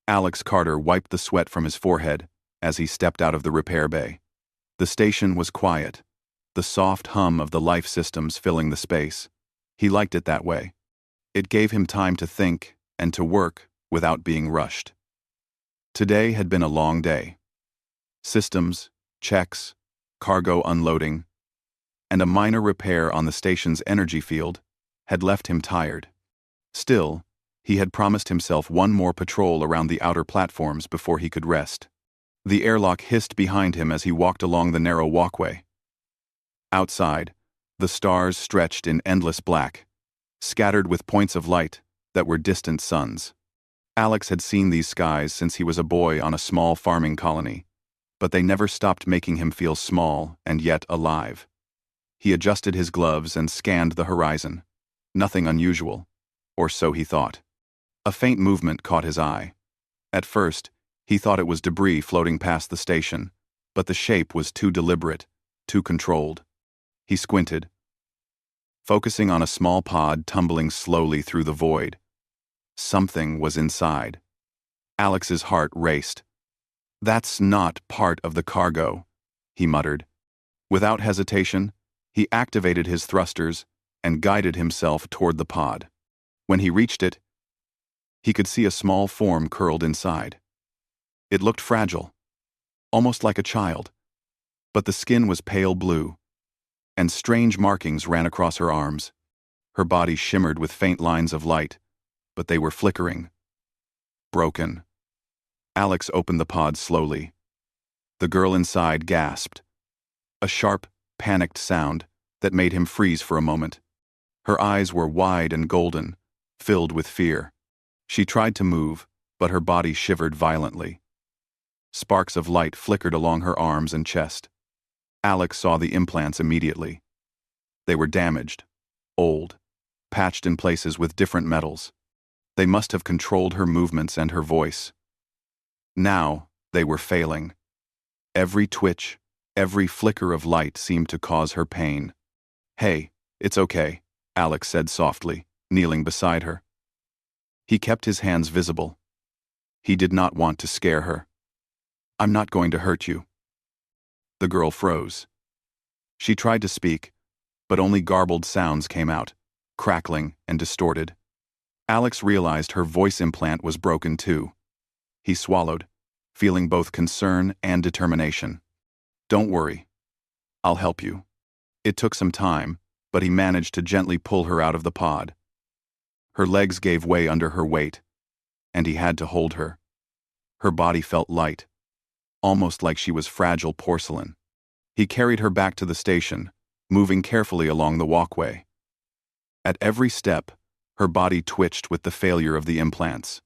Alex Carter wiped the sweat from his forehead as he stepped out of the repair bay. The station was quiet, the soft hum of the life systems filling the space. He liked it that way. It gave him time to think and to work without being rushed. Today had been a long day. Systems, checks, cargo unloading, and a minor repair on the station's energy field had left him tired. Still, he had promised himself one more patrol around the outer platforms before he could rest. The airlock hissed behind him as he walked along the narrow walkway. Outside, the stars stretched in endless black, scattered with points of light that were distant suns. Alex had seen these skies since he was a boy on a small farming colony, but they never stopped making him feel small and yet alive. He adjusted his gloves and scanned the horizon. Nothing unusual, or so he thought. A faint movement caught his eye. At first, he thought it was debris floating past the station, but the shape was too deliberate, too controlled. He squinted, focusing on a small pod tumbling slowly through the void. Something was inside. Alex's heart raced. "That's not part of the cargo," he muttered. Without hesitation, he activated his thrusters and guided himself toward the pod. When he reached it, he could see a small form curled inside. It looked fragile, almost like a child, but the skin was pale blue, and strange markings ran across her arms. Her body shimmered with faint lines of light, but they were flickering. Broken. Alex opened the pod slowly. The girl inside gasped. A sharp, panicked sound that made him freeze for a moment. Her eyes were wide and golden, filled with fear. She tried to move, but her body shivered violently. Sparks of light flickered along her arms and chest. Alex saw the implants immediately. They were damaged, old, patched in places with different metals. They must have controlled her movements and her voice. Now, they were failing. Every twitch, every flicker of light seemed to cause her pain. "Hey, it's okay," Alex said softly, kneeling beside her. He kept his hands visible. He did not want to scare her. "I'm not going to hurt you." The girl froze. She tried to speak, but only garbled sounds came out, crackling and distorted. Alex realized her voice implant was broken too. He swallowed, feeling both concern and determination. "Don't worry. I'll help you." It took some time, but he managed to gently pull her out of the pod. Her legs gave way under her weight, and he had to hold her. Her body felt light, almost like she was fragile porcelain. He carried her back to the station, moving carefully along the walkway. At every step, her body twitched with the failure of the implants,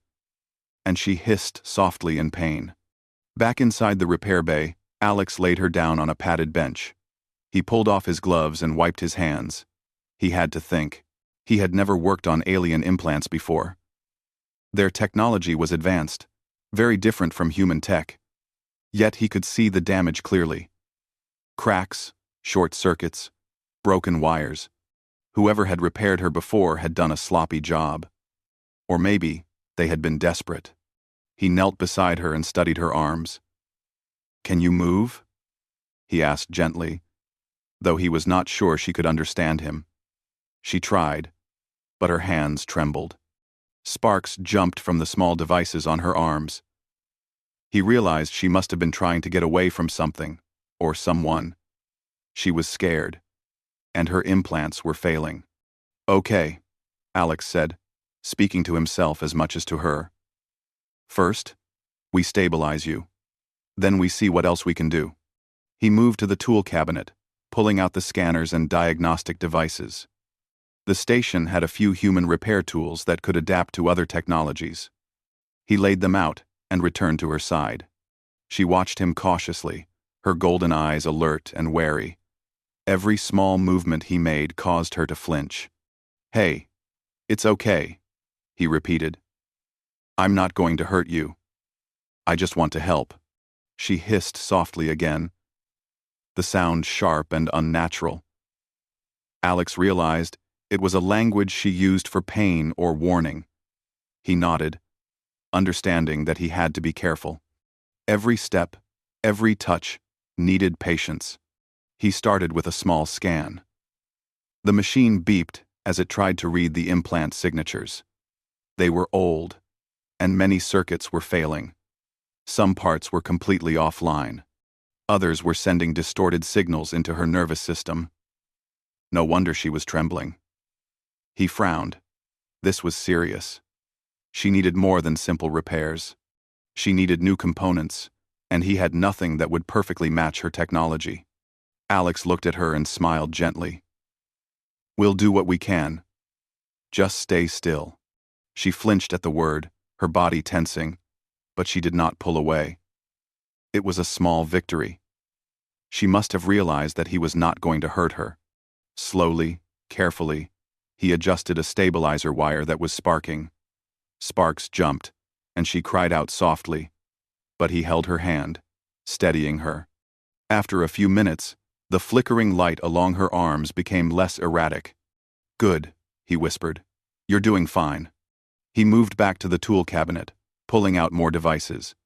and she hissed softly in pain. Back inside the repair bay, Alex laid her down on a padded bench. He pulled off his gloves and wiped his hands. He had to think. He had never worked on alien implants before. Their technology was advanced, very different from human tech. Yet he could see the damage clearly. Cracks, short circuits, broken wires. Whoever had repaired her before had done a sloppy job. Or maybe they had been desperate. He knelt beside her and studied her arms. "Can you move?" he asked gently, though he was not sure she could understand him. She tried, but her hands trembled. Sparks jumped from the small devices on her arms. He realized she must have been trying to get away from something, or someone. She was scared, and her implants were failing. "Okay," Alex said, speaking to himself as much as to her. "First, we stabilize you. Then we see what else we can do." He moved to the tool cabinet, pulling out the scanners and diagnostic devices. The station had a few human repair tools that could adapt to other technologies. He laid them out and returned to her side. She watched him cautiously, her golden eyes alert and wary. Every small movement he made caused her to flinch. "Hey, it's okay," he repeated. "I'm not going to hurt you. I just want to help." She hissed softly again, the sound sharp and unnatural. Alex realized it was a language she used for pain or warning. He nodded, understanding that he had to be careful. Every step, every touch, needed patience. He started with a small scan. The machine beeped as it tried to read the implant signatures. They were old, and many circuits were failing. Some parts were completely offline. Others were sending distorted signals into her nervous system. No wonder she was trembling. He frowned. This was serious. She needed more than simple repairs. She needed new components, and he had nothing that would perfectly match her technology. Alex looked at her and smiled gently. "We'll do what we can. Just stay still." She flinched at the word, her body tensing, but she did not pull away. It was a small victory. She must have realized that he was not going to hurt her. Slowly, carefully, he adjusted a stabilizer wire that was sparking. Sparks jumped, and she cried out softly, but he held her hand, steadying her. After a few minutes, the flickering light along her arms became less erratic. "Good," he whispered. "You're doing fine." He moved back to the tool cabinet, pulling out more devices.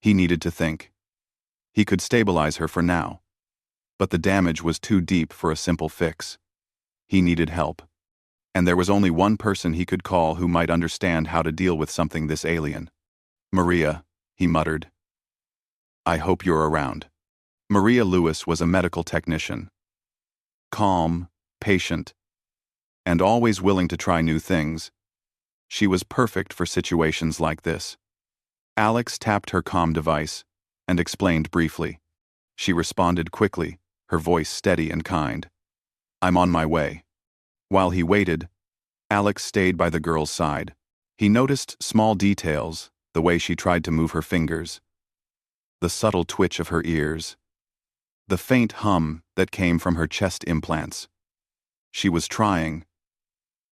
He needed to think. He could stabilize her for now, but the damage was too deep for a simple fix. He needed help. And there was only one person he could call who might understand how to deal with something this alien. "Maria," he muttered. "I hope you're around." Maria Lewis was a medical technician. Calm, patient, and always willing to try new things. She was perfect for situations like this. Alex tapped her comm device and explained briefly. She responded quickly, her voice steady and kind. "I'm on my way." While he waited, Alex stayed by the girl's side. He noticed small details, the way she tried to move her fingers, the subtle twitch of her ears, the faint hum that came from her chest implants. She was trying,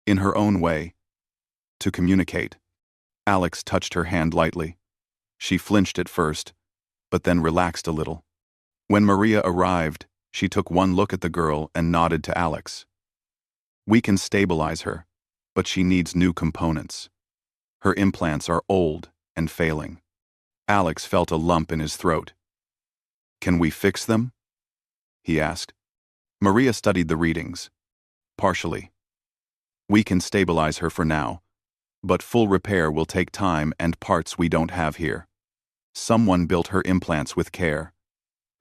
in her own way, to communicate. Alex touched her hand lightly. She flinched at first, but then relaxed a little. When Maria arrived, she took one look at the girl and nodded to Alex. "We can stabilize her, but she needs new components. Her implants are old and failing." Alex felt a lump in his throat. "Can we fix them?" he asked. Maria studied the readings. "Partially. We can stabilize her for now, but full repair will take time and parts we don't have here. Someone built her implants with care.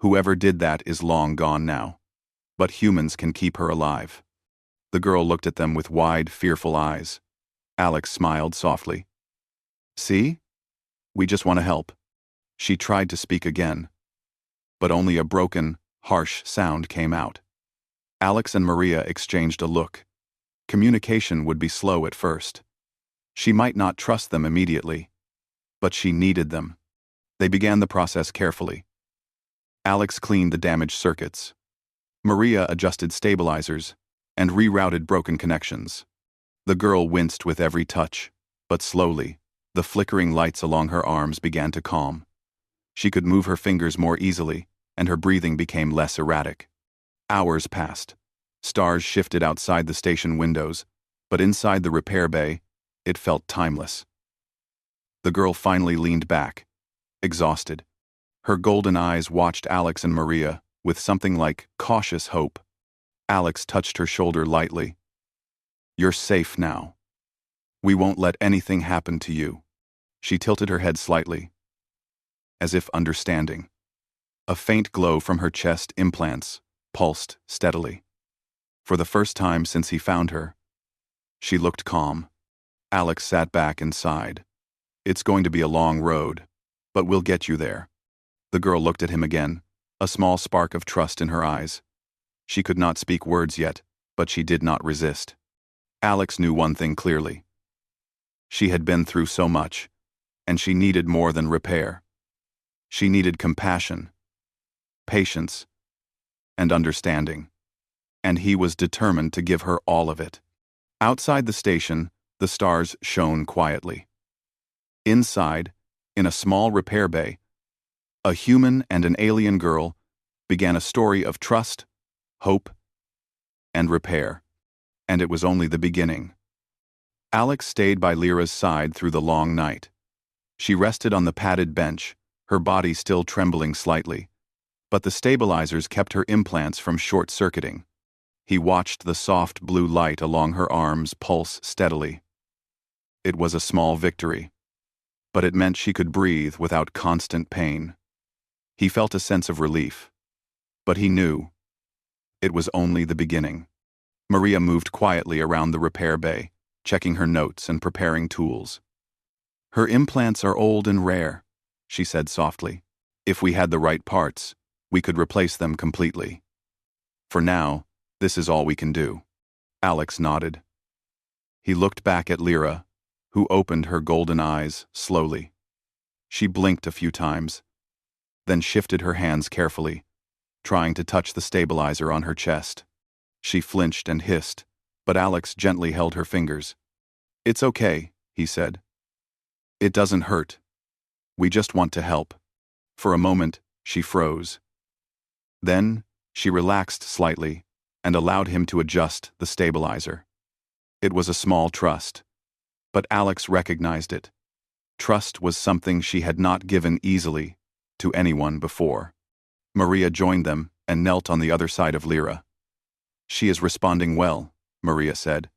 Whoever did that is long gone now. But humans can keep her alive." The girl looked at them with wide, fearful eyes. Alex smiled softly. "See? We just want to help." She tried to speak again, but only a broken, harsh sound came out. Alex and Maria exchanged a look. Communication would be slow at first. She might not trust them immediately, but she needed them. They began the process carefully. Alex cleaned the damaged circuits. Maria adjusted stabilizers and rerouted broken connections. The girl winced with every touch, but slowly, the flickering lights along her arms began to calm. She could move her fingers more easily, and her breathing became less erratic. Hours passed. Stars shifted outside the station windows, but inside the repair bay, it felt timeless. The girl finally leaned back, exhausted. Her golden eyes watched Alex and Maria with something like cautious hope. Alex touched her shoulder lightly. "You're safe now. We won't let anything happen to you." She tilted her head slightly, as if understanding. A faint glow from her chest implants pulsed steadily. For the first time since he found her, she looked calm. Alex sat back and sighed. "It's going to be a long road, but we'll get you there." The girl looked at him again, a small spark of trust in her eyes. She could not speak words yet, but she did not resist. Alex knew one thing clearly. She had been through so much, and she needed more than repair. She needed compassion, patience, and understanding. And he was determined to give her all of it. Outside the station, the stars shone quietly. Inside, in a small repair bay, a human and an alien girl began a story of trust, hope, and repair. And it was only the beginning. Alex stayed by Lyra's side through the long night. She rested on the padded bench, her body still trembling slightly. But the stabilizers kept her implants from short-circuiting. He watched the soft blue light along her arms pulse steadily. It was a small victory, but it meant she could breathe without constant pain. He felt a sense of relief, but he knew it was only the beginning. Maria moved quietly around the repair bay, checking her notes and preparing tools. "Her implants are old and rare," she said softly. "If we had the right parts, we could replace them completely. For now, this is all we can do." Alex nodded. He looked back at Lyra, who opened her golden eyes slowly. She blinked a few times, then shifted her hands carefully, trying to touch the stabilizer on her chest. She flinched and hissed, but Alex gently held her fingers. "It's okay," he said. "It doesn't hurt. We just want to help." For a moment, she froze. Then, she relaxed slightly and allowed him to adjust the stabilizer. It was a small trust, but Alex recognized it. Trust was something she had not given easily to anyone before. Maria joined them and knelt on the other side of Lyra. "She is responding well," Maria said.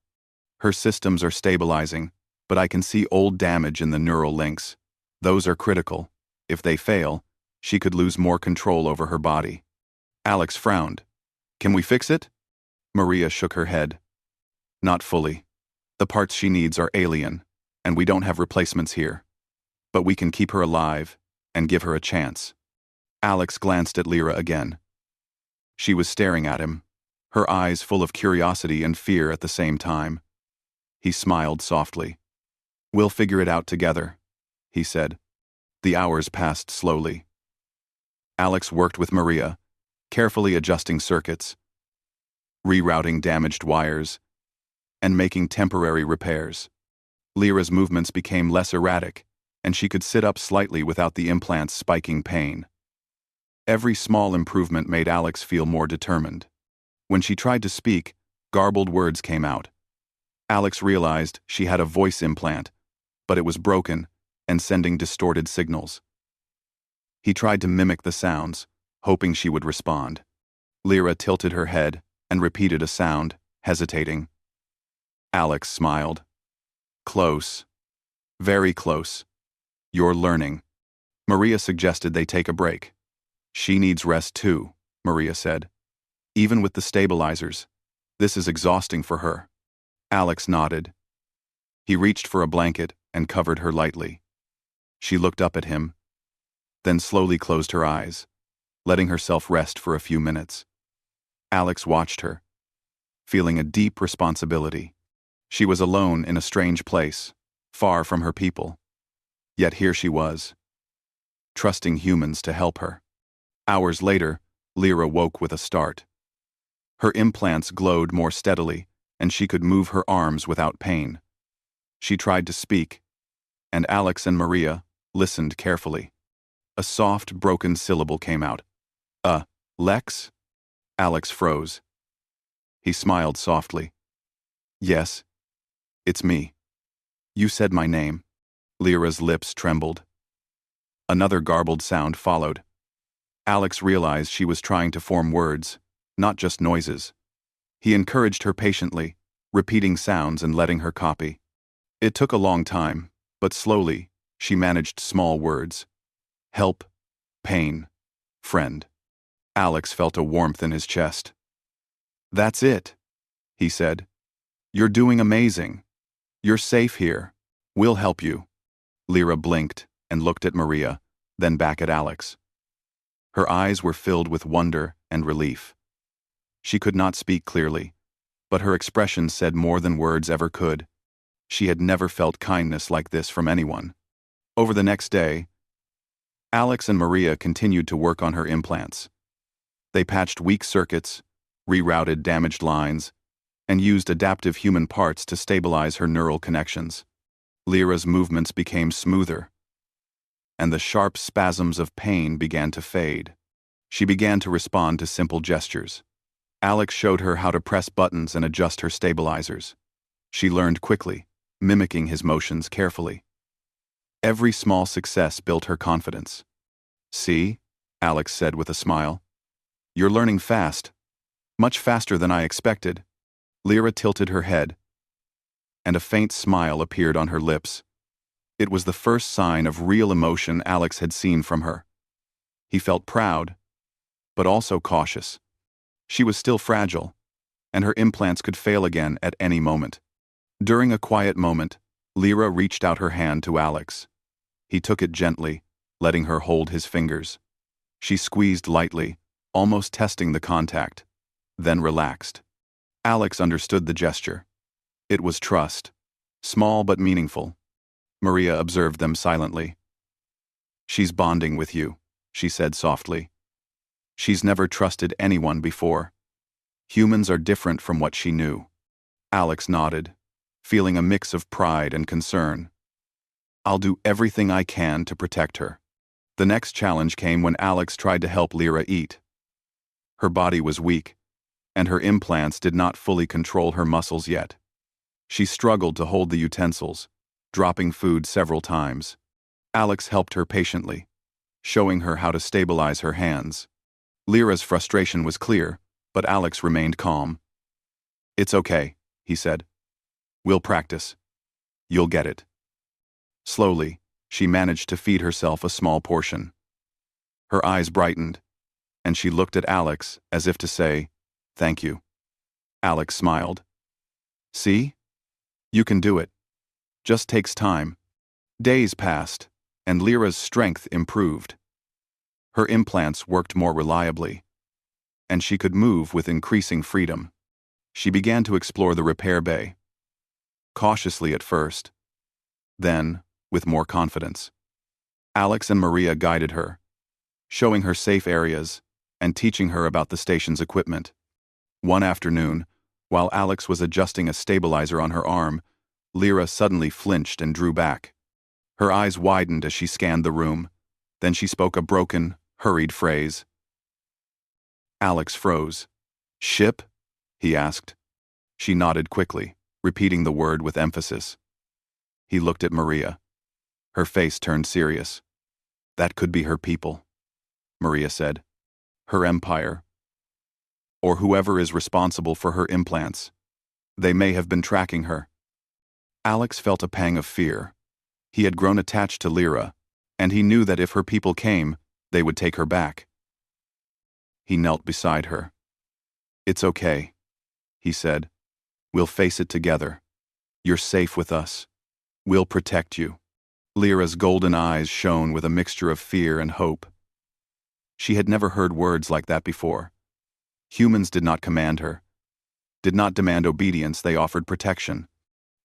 "Her systems are stabilizing, but I can see old damage in the neural links. Those are critical. If they fail, she could lose more control over her body." Alex frowned. "Can we fix it?" Maria shook her head. "Not fully. The parts she needs are alien, and we don't have replacements here. But we can keep her alive and give her a chance." Alex glanced at Lyra again. She was staring at him, her eyes full of curiosity and fear at the same time. He smiled softly. "We'll figure it out together," he said. The hours passed slowly. Alex worked with Maria, carefully adjusting circuits, rerouting damaged wires, and making temporary repairs. Lyra's movements became less erratic, and she could sit up slightly without the implants spiking pain. Every small improvement made Alex feel more determined. When she tried to speak, garbled words came out. Alex realized she had a voice implant, but it was broken and sending distorted signals. He tried to mimic the sounds, hoping she would respond. Lyra tilted her head and repeated a sound, hesitating. Alex smiled. "Close. Very close. You're learning." Maria suggested they take a break. "She needs rest too," Maria said. "Even with the stabilizers, this is exhausting for her." Alex nodded. He reached for a blanket and covered her lightly. She looked up at him, then slowly closed her eyes, letting herself rest for a few minutes. Alex watched her, feeling a deep responsibility. She was alone in a strange place, far from her people. Yet here she was, trusting humans to help her. Hours later, Lyra woke with a start. Her implants glowed more steadily, and she could move her arms without pain. She tried to speak, and Alex and Maria listened carefully. A soft, broken syllable came out. Lex?" Alex froze. He smiled softly. "Yes, it's me. You said my name." Lyra's lips trembled. Another garbled sound followed. Alex realized she was trying to form words, not just noises. He encouraged her patiently, repeating sounds and letting her copy. It took a long time, but slowly, she managed small words. Help, pain, friend. Alex felt a warmth in his chest. "That's it," he said. "You're doing amazing. You're safe here. We'll help you." Lyra blinked and looked at Maria, then back at Alex. Her eyes were filled with wonder and relief. She could not speak clearly, but her expression said more than words ever could. She had never felt kindness like this from anyone. Over the next day, Alex and Maria continued to work on her implants. They patched weak circuits, rerouted damaged lines, and used adaptive human parts to stabilize her neural connections. Lyra's movements became smoother, and the sharp spasms of pain began to fade. She began to respond to simple gestures. Alex showed her how to press buttons and adjust her stabilizers. She learned quickly, mimicking his motions carefully. Every small success built her confidence. "See?" Alex said with a smile. "You're learning fast. Much faster than I expected." Lyra tilted her head, and a faint smile appeared on her lips. It was the first sign of real emotion Alex had seen from her. He felt proud, but also cautious. She was still fragile, and her implants could fail again at any moment. During a quiet moment, Lyra reached out her hand to Alex. He took it gently, letting her hold his fingers. She squeezed lightly, almost testing the contact, then relaxed. Alex understood the gesture. It was trust, small but meaningful. Maria observed them silently. "She's bonding with you," she said softly. "She's never trusted anyone before. Humans are different from what she knew." Alex nodded, feeling a mix of pride and concern. "I'll do everything I can to protect her." The next challenge came when Alex tried to help Lyra eat. Her body was weak, and her implants did not fully control her muscles yet. She struggled to hold the utensils, dropping food several times. Alex helped her patiently, showing her how to stabilize her hands. Lyra's frustration was clear, but Alex remained calm. "It's okay," he said. "We'll practice. You'll get it." Slowly, she managed to feed herself a small portion. Her eyes brightened, and she looked at Alex as if to say, "Thank you." Alex smiled. "See? You can do it. Just takes time." Days passed, and Lyra's strength improved. Her implants worked more reliably, and she could move with increasing freedom. She began to explore the repair bay. Cautiously at first, then with more confidence. Alex and Maria guided her, showing her safe areas and teaching her about the station's equipment. One afternoon, while Alex was adjusting a stabilizer on her arm, Lyra suddenly flinched and drew back. Her eyes widened as she scanned the room. Then she spoke a broken, hurried phrase. Alex froze. "Ship?" he asked. She nodded quickly, repeating the word with emphasis. He looked at Maria. Her face turned serious. "That could be her people," Maria said. "Her empire. Or whoever is responsible for her implants. They may have been tracking her." Alex felt a pang of fear. He had grown attached to Lyra, and he knew that if her people came, they would take her back. He knelt beside her. "It's okay," he said. "We'll face it together. You're safe with us. We'll protect you." Lyra's golden eyes shone with a mixture of fear and hope. She had never heard words like that before. Humans did not command her, did not demand obedience, they offered protection.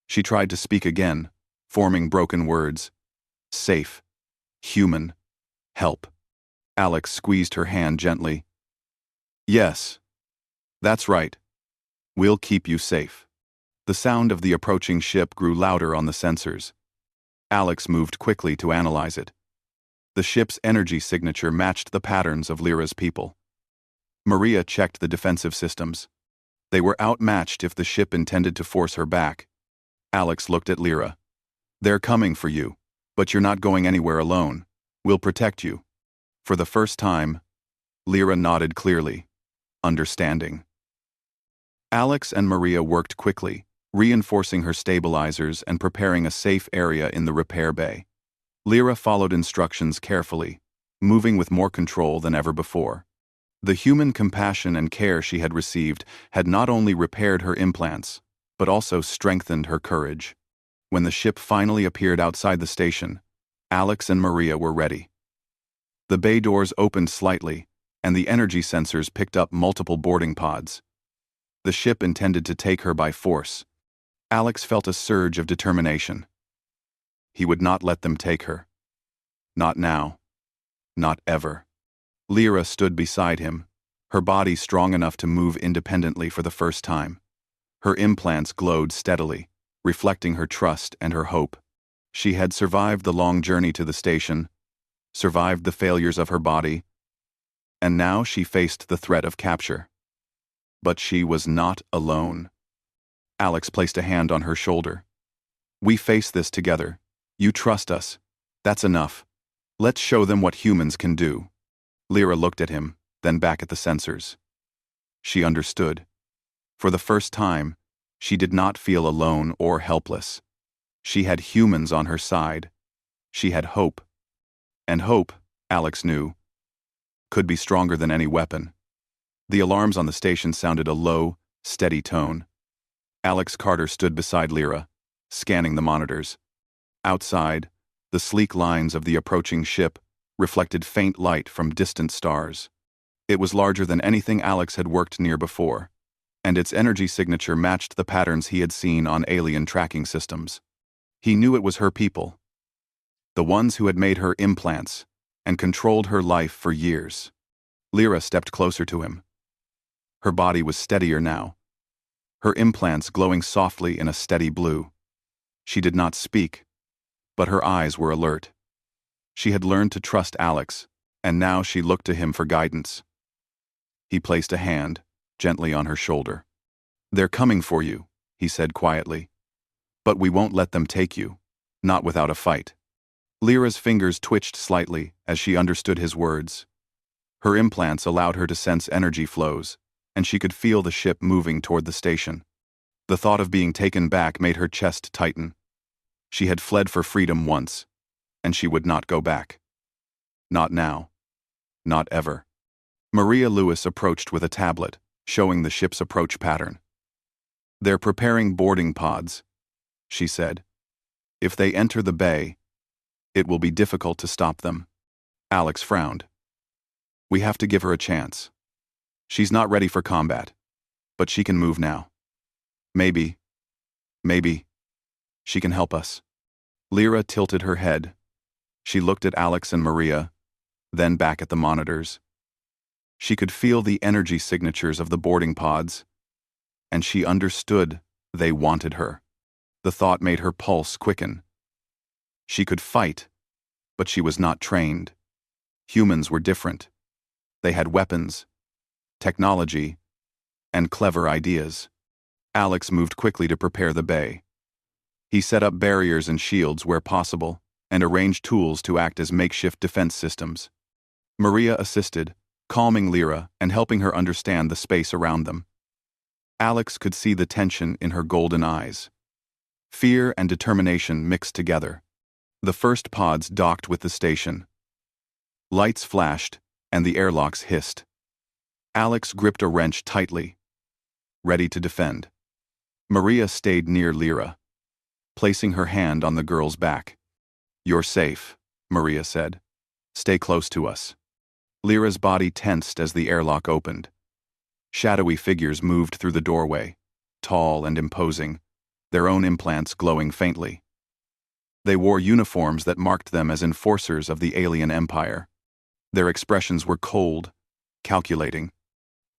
She tried to speak again, forming broken words. Safe. Human. Help. Alex squeezed her hand gently. "Yes. That's right. We'll keep you safe." The sound of the approaching ship grew louder on the sensors. Alex moved quickly to analyze it. The ship's energy signature matched the patterns of Lyra's people. Maria checked the defensive systems. They were outmatched if the ship intended to force her back. Alex looked at Lyra. "They're coming for you, but you're not going anywhere alone. We'll protect you." For the first time, Lyra nodded clearly, understanding. Alex and Maria worked quickly, reinforcing her stabilizers and preparing a safe area in the repair bay. Lyra followed instructions carefully, moving with more control than ever before. The human compassion and care she had received had not only repaired her implants, but also strengthened her courage. When the ship finally appeared outside the station, Alex and Maria were ready. The bay doors opened slightly, and the energy sensors picked up multiple boarding pods. The ship intended to take her by force. Alex felt a surge of determination. He would not let them take her. Not now. Not ever. Lyra stood beside him, her body strong enough to move independently for the first time. Her implants glowed steadily, reflecting her trust and her hope. She had survived the long journey to the station, survived the failures of her body, and now she faced the threat of capture. But she was not alone. Alex placed a hand on her shoulder. "We face this together. You trust us. That's enough. Let's show them what humans can do. Lyra looked at him, then back at the sensors. She understood. For the first time, she did not feel alone or helpless. She had humans on her side. She had hope. And hope, Alex knew, could be stronger than any weapon. The alarms on the station sounded a low, steady tone. Alex Carter stood beside Lyra, scanning the monitors. Outside, the sleek lines of the approaching ship reflected faint light from distant stars. It was larger than anything Alex had worked near before, and its energy signature matched the patterns he had seen on alien tracking systems. He knew it was her people, the ones who had made her implants and controlled her life for years. Lyra stepped closer to him. Her body was steadier now, her implants glowing softly in a steady blue. She did not speak, but her eyes were alert. She had learned to trust Alex, and now she looked to him for guidance. He placed a hand gently on her shoulder. "They're coming for you," he said quietly. "But we won't let them take you, not without a fight." Lyra's fingers twitched slightly as she understood his words. Her implants allowed her to sense energy flows, and she could feel the ship moving toward the station. The thought of being taken back made her chest tighten. She had fled for freedom once, and she would not go back. Not now. Not ever. Maria Lewis approached with a tablet, showing the ship's approach pattern. "They're preparing boarding pods," she said. "If they enter the bay, it will be difficult to stop them." Alex frowned. "We have to give her a chance. She's not ready for combat, but she can move now. Maybe, she can help us." Lyra tilted her head. She looked at Alex and Maria, then back at the monitors. She could feel the energy signatures of the boarding pods, and she understood they wanted her. The thought made her pulse quicken. She could fight, but she was not trained. Humans were different. They had weapons, technology, and clever ideas. Alex moved quickly to prepare the bay. He set up barriers and shields where possible, and arranged tools to act as makeshift defense systems. Maria assisted, calming Lyra and helping her understand the space around them. Alex could see the tension in her golden eyes. Fear and determination mixed together. The first pods docked with the station. Lights flashed, and the airlocks hissed. Alex gripped a wrench tightly, ready to defend. Maria stayed near Lyra, placing her hand on the girl's back. "You're safe," Maria said. "Stay close to us." Lyra's body tensed as the airlock opened. Shadowy figures moved through the doorway, tall and imposing, their own implants glowing faintly. They wore uniforms that marked them as enforcers of the alien empire. Their expressions were cold, calculating.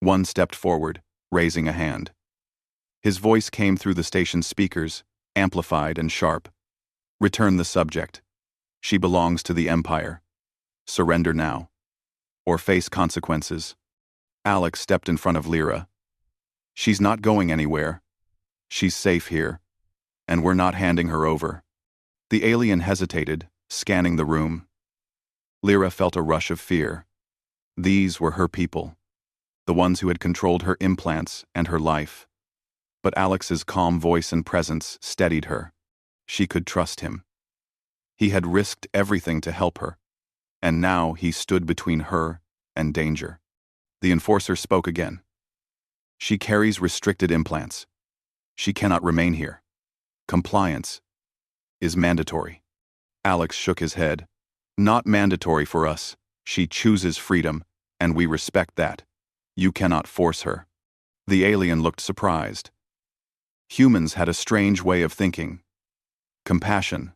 One stepped forward, raising a hand. His voice came through the station's speakers, amplified and sharp. "Return the subject. She belongs to the Empire. Surrender now, or face consequences." Alex stepped in front of Lyra. "She's not going anywhere. She's safe here, and we're not handing her over." The alien hesitated, scanning the room. Lyra felt a rush of fear. These were her people, the ones who had controlled her implants and her life. But Alex's calm voice and presence steadied her. She could trust him. He had risked everything to help her, and now he stood between her and danger. The enforcer spoke again. "She carries restricted implants. She cannot remain here. Compliance is mandatory." Alex shook his head. "Not mandatory for us. She chooses freedom, and we respect that. You cannot force her." The alien looked surprised. Humans had a strange way of thinking. Compassion,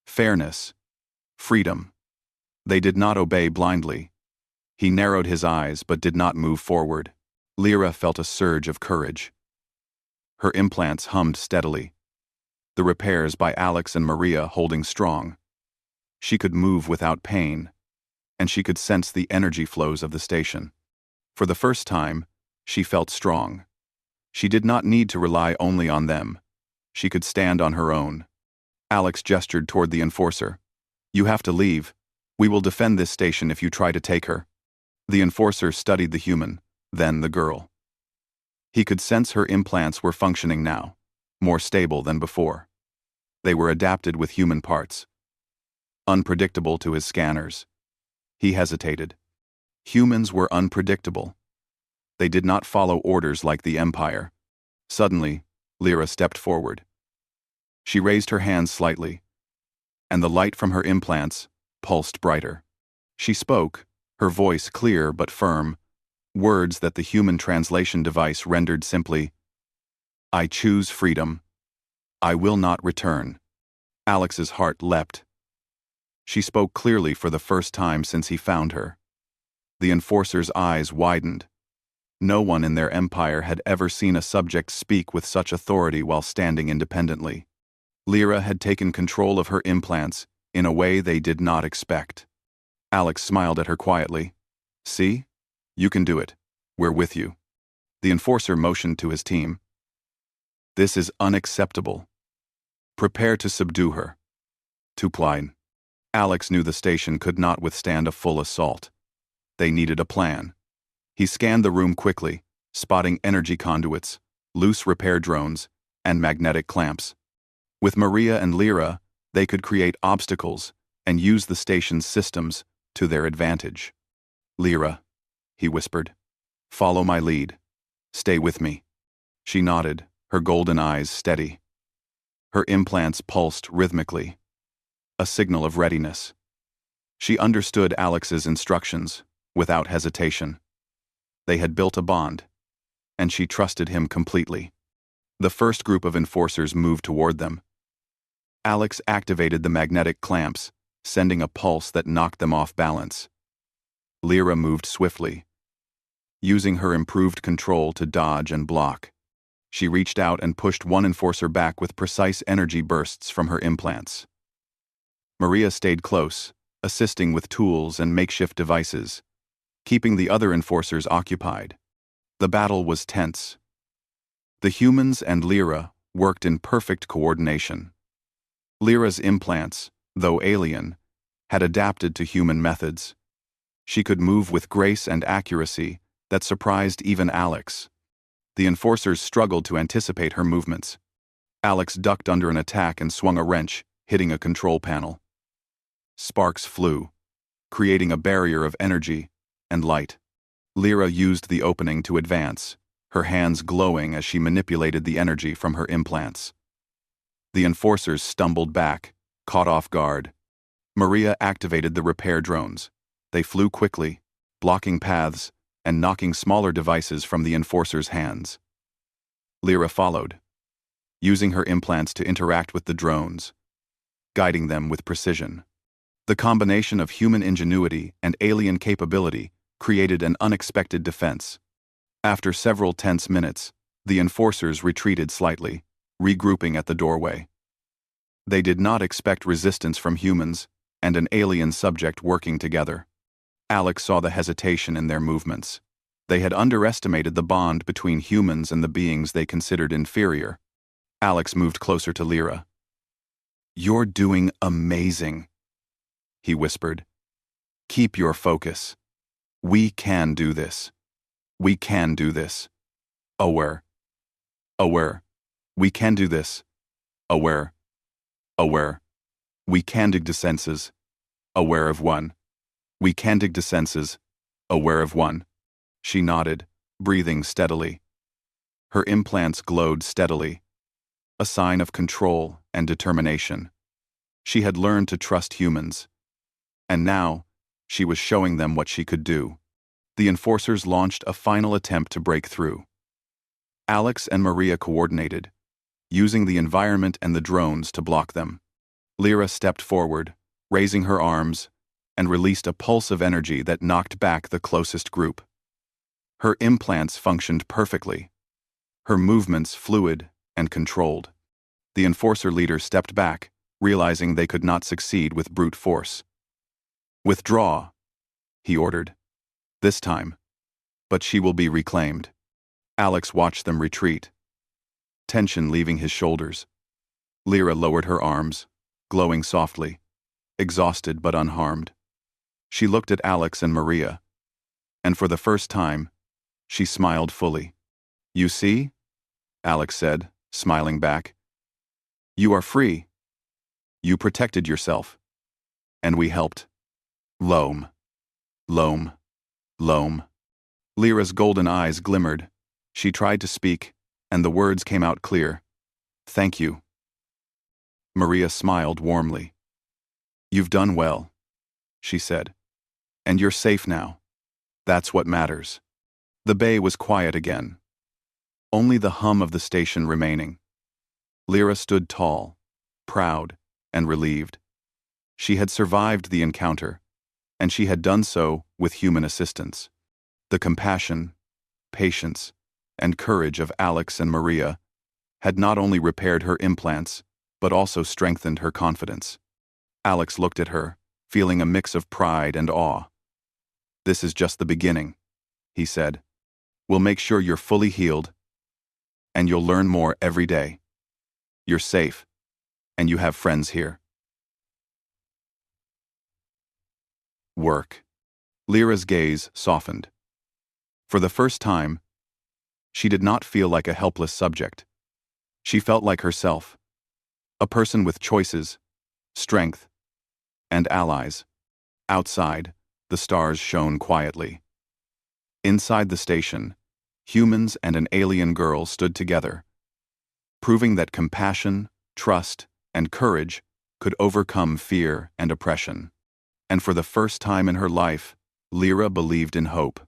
fairness, freedom. They did not obey blindly. He narrowed his eyes but did not move forward. Lyra felt a surge of courage. Her implants hummed steadily, the repairs by Alex and Maria holding strong. She could move without pain, and she could sense the energy flows of the station. For the first time, she felt strong. She did not need to rely only on them. She could stand on her own. Alex gestured toward the enforcer. You have to leave. We will defend this station if you try to take her. The enforcer studied the human, then the girl. He could sense her implants were functioning now, more stable than before. They were adapted with human parts. Unpredictable to his scanners. He hesitated. Humans were unpredictable. They did not follow orders like the Empire. Suddenly, Lyra stepped forward. She raised her hands slightly, and the light from her implants pulsed brighter. She spoke, her voice clear but firm, words that the human translation device rendered simply, "I choose freedom. I will not return." Alex's heart leapt. She spoke clearly for the first time since he found her. The enforcer's eyes widened. No one in their empire had ever seen a subject speak with such authority while standing independently. Lyra had taken control of her implants in a way they did not expect. Alex smiled at her quietly. "See? You can do it. We're with you." The enforcer motioned to his team. "This is unacceptable. Prepare to subdue her." To Clyde. Alex knew the station could not withstand a full assault. They needed a plan. He scanned the room quickly, spotting energy conduits, loose repair drones, and magnetic clamps. With Maria and Lyra, they could create obstacles and use the station's systems to their advantage. "Lyra," he whispered, "follow my lead. Stay with me." She nodded, her golden eyes steady. Her implants pulsed rhythmically, a signal of readiness. She understood Alex's instructions without hesitation. They had built a bond, and she trusted him completely. The first group of enforcers moved toward them. Alex activated the magnetic clamps, sending a pulse that knocked them off balance. Lyra moved swiftly, using her improved control to dodge and block. She reached out and pushed one enforcer back with precise energy bursts from her implants. Maria stayed close, assisting with tools and makeshift devices, keeping the other enforcers occupied. The battle was tense. The humans and Lyra worked in perfect coordination. Lyra's implants, though alien, had adapted to human methods. She could move with grace and accuracy that surprised even Alex. The enforcers struggled to anticipate her movements. Alex ducked under an attack and swung a wrench, hitting a control panel. Sparks flew, creating a barrier of energy and light. Lyra used the opening to advance, her hands glowing as she manipulated the energy from her implants. The enforcers stumbled back, caught off guard. Maria activated the repair drones. They flew quickly, blocking paths and knocking smaller devices from the enforcers' hands. Lyra followed, using her implants to interact with the drones, guiding them with precision. The combination of human ingenuity and alien capability created an unexpected defense. After several tense minutes, the enforcers retreated slightly, regrouping at the doorway. They did not expect resistance from humans and an alien subject working together. Alex saw the hesitation in their movements. They had underestimated the bond between humans and the beings they considered inferior. Alex moved closer to Lyra. "You're doing amazing," he whispered. "Keep your focus. We can do this. We can do this. Aware. Aware. We can do this. Aware. Aware. We can dig the senses. Aware of one. We can dig the senses. Aware of one." She nodded, breathing steadily. Her implants glowed steadily, a sign of control and determination. She had learned to trust humans, and now she was showing them what she could do. The enforcers launched a final attempt to break through. Alex and Maria coordinated, using the environment and the drones to block them. Lyra stepped forward, raising her arms, and released a pulse of energy that knocked back the closest group. Her implants functioned perfectly, her movements fluid and controlled. The enforcer leader stepped back, realizing they could not succeed with brute force. "Withdraw," he ordered. "This time. But she will be reclaimed." Alex watched them retreat, tension leaving his shoulders. Lyra lowered her arms, glowing softly. exhausted but unharmed. She looked at Alex and Maria, and for the first time, she smiled fully. "You see?" Alex said, smiling back. "You are free. You protected yourself. And we helped." Loam. Loam. Loam. Lyra's golden eyes glimmered. She tried to speak, and the words came out clear. "Thank you." Maria smiled warmly. "You've done well," she said. "And you're safe now. That's what matters." The bay was quiet again. Only the hum of the station remaining. Lyra stood tall, proud, and relieved. She had survived the encounter, and she had done so with human assistance. The compassion, patience, and courage of Alex and Maria had not only repaired her implants, but also strengthened her confidence. Alex looked at her, feeling a mix of pride and awe. "This is just the beginning," he said. "We'll make sure you're fully healed, and you'll learn more every day. You're safe, and you have friends here." Work. Lyra's gaze softened. For the first time, she did not feel like a helpless subject. She felt like herself, a person with choices, strength, and allies. Outside, the stars shone quietly. Inside the station, humans and an alien girl stood together, proving that compassion, trust, and courage could overcome fear and oppression. And for the first time in her life, Lyra believed in hope.